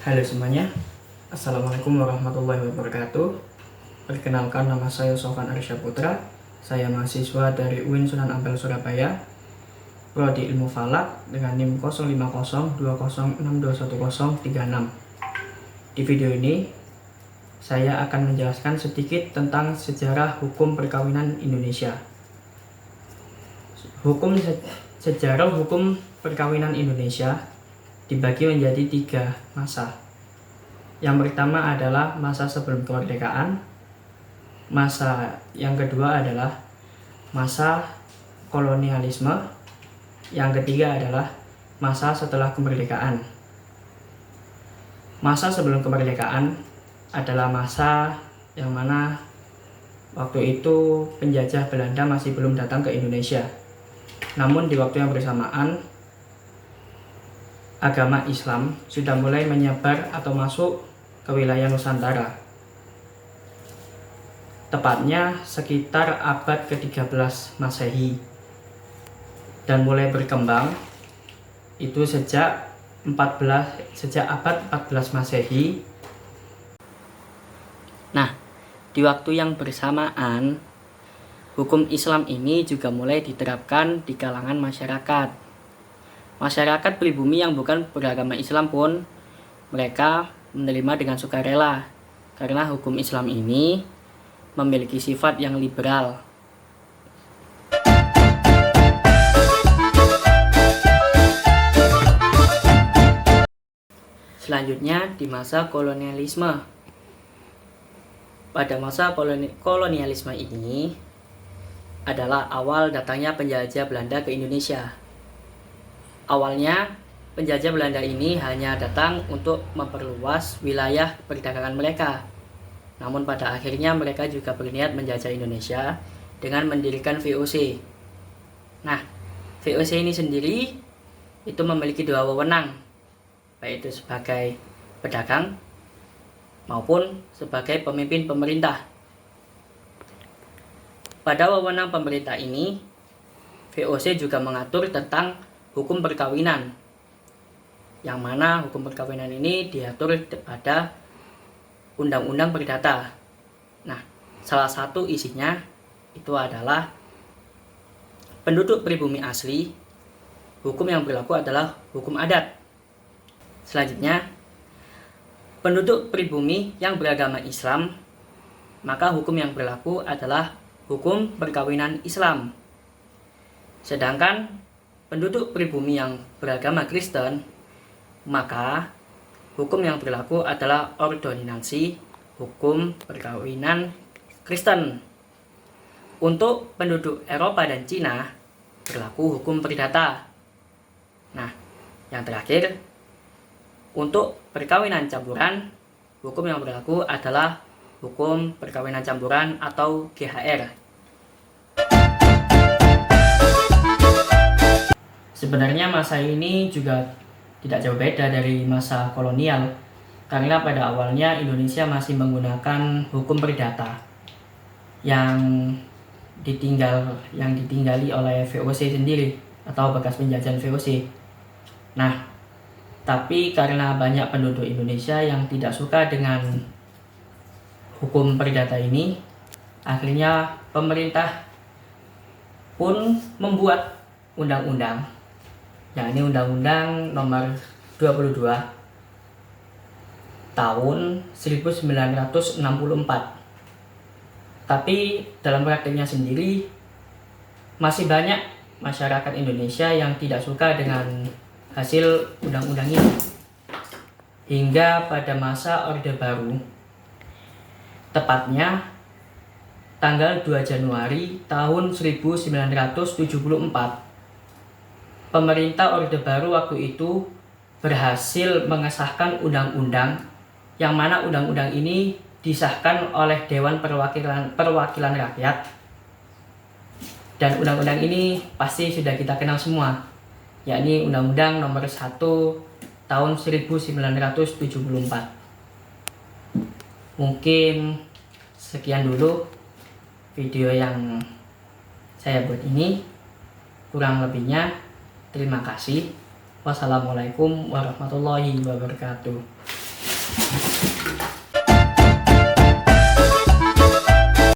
Halo semuanya, Assalamualaikum warahmatullahi wabarakatuh. Perkenalkan, nama saya Sofan Arsya Putra. Saya mahasiswa dari UIN Sunan Ampel Surabaya, Prodi Ilmu Falak dengan NIM 050206211036. Di video ini, saya akan menjelaskan sedikit tentang sejarah hukum perkawinan Indonesia. Sejarah hukum perkawinan Indonesia dibagi menjadi 3 masa. Yang pertama adalah masa sebelum kemerdekaan. Masa yang kedua adalah masa kolonialisme. Yang ketiga adalah masa setelah kemerdekaan. Masa sebelum kemerdekaan adalah masa yang mana waktu itu penjajah Belanda masih belum datang ke Indonesia. Namun di waktu yang bersamaan, agama Islam sudah mulai menyebar atau masuk ke wilayah Nusantara. Tepatnya sekitar abad ke-13 Masehi. Dan mulai berkembang itu sejak abad 14 Masehi. Nah, di waktu yang bersamaan, hukum Islam ini juga mulai diterapkan di kalangan masyarakat. Masyarakat pribumi yang bukan beragama Islam pun mereka menerima dengan sukarela karena hukum Islam ini memiliki sifat yang liberal. Selanjutnya di masa kolonialisme. Pada masa kolonialisme ini adalah awal datangnya penjajah Belanda ke Indonesia. Awalnya, penjajah Belanda ini hanya datang untuk memperluas wilayah perdagangan mereka. Namun pada akhirnya mereka juga berniat menjajah Indonesia dengan mendirikan VOC. Nah, VOC ini sendiri itu memiliki 2 wewenang, baik itu sebagai pedagang maupun sebagai pemimpin pemerintah. Pada wewenang pemerintah ini, VOC juga mengatur tentang hukum perkawinan, yang mana hukum perkawinan ini diatur pada Undang-Undang Perdata. Nah, salah satu isinya itu adalah penduduk pribumi asli, hukum yang berlaku adalah hukum adat. Selanjutnya, penduduk pribumi yang beragama Islam, maka hukum yang berlaku adalah hukum perkawinan Islam. Sedangkan penduduk pribumi yang beragama Kristen, maka hukum yang berlaku adalah ordonansi hukum perkawinan Kristen. Untuk penduduk Eropa dan Cina, berlaku hukum perdata. Nah, yang terakhir, untuk perkawinan campuran, hukum yang berlaku adalah hukum perkawinan campuran atau GHR. Sebenarnya masa ini juga tidak jauh beda dari masa kolonial, karena pada awalnya Indonesia masih menggunakan hukum perdata yang ditinggali oleh VOC sendiri atau bekas penjajahan VOC. Nah, tapi karena banyak penduduk Indonesia yang tidak suka dengan hukum perdata ini, akhirnya pemerintah pun membuat undang-undang, yakni Undang-Undang Nomor 22 tahun 1964. Tapi dalam prakteknya sendiri masih banyak masyarakat Indonesia yang tidak suka dengan hasil undang-undang ini. Hingga pada masa Orde Baru, tepatnya tanggal 2 Januari tahun 1974, pemerintah Orde Baru waktu itu berhasil mengesahkan undang-undang yang mana undang-undang ini disahkan oleh Dewan Perwakilan Rakyat. Dan undang-undang ini pasti sudah kita kenal semua, yakni Undang-Undang Nomor 1 tahun 1974. Mungkin sekian dulu video yang saya buat ini. Kurang lebihnya terima kasih. Wassalamualaikum warahmatullahi wabarakatuh.